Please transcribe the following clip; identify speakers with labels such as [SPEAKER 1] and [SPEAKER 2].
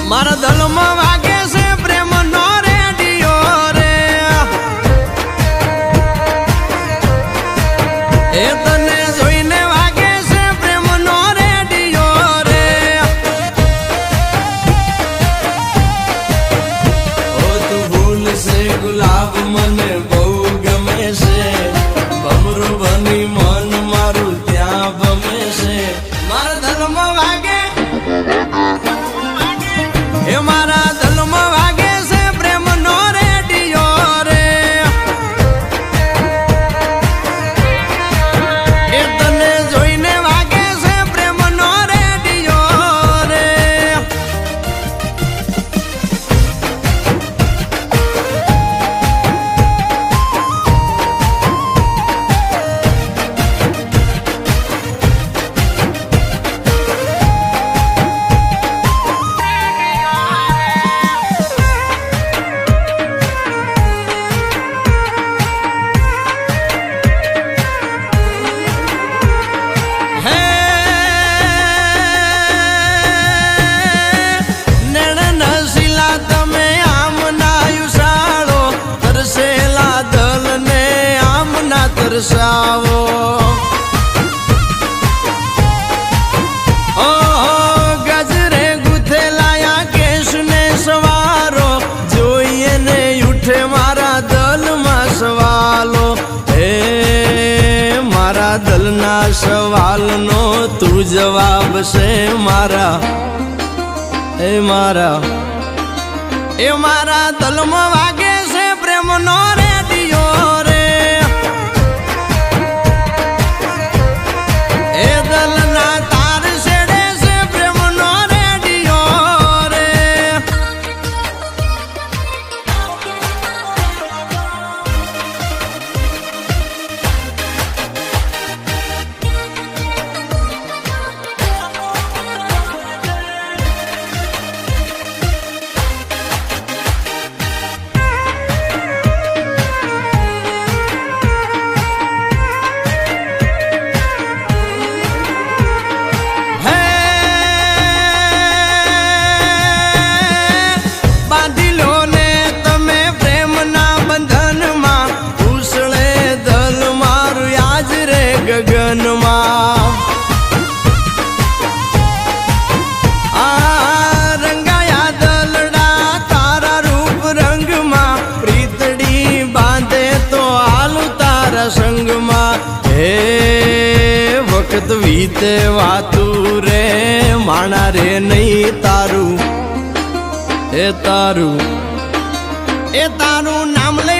[SPEAKER 1] મારા દલમાં વાગે છે પ્રેમ નો રેડિયો રે, એ તને જોઈને વાગે છે પ્રેમ નો રેડિયો રે. ઓ તું ભૂલ છે ગુલાબ મને બહુ ગમે છે, ભમરું બની મન મારું ત્યાં ભમે છે. મારા દલમાં વાગે એ મારા દલમાં વાગે છે પ્રેમ નો રેડિયો રે, એ તને જોઈને વાગે છે પ્રેમ નો રેડિયો રે. તરસાવો ઓહો ગજરે ગુથેલાયા કેશને સવારો, જોઈએ ને ઉઠે મારા દલમાં સવાલો. હે મારા દલના સવાલનો તું જવાબ છે મારા, એ મારા દલમાં વાગે છે પ્રેમ નો રેડિયો રે. એ દલના તાર છેડે છે પ્રેમ નો રેડિયો રે. સંગમાં હે વખત વીતે વાતું રે, માણા રે નહીં તારું, એ તારું નામ લે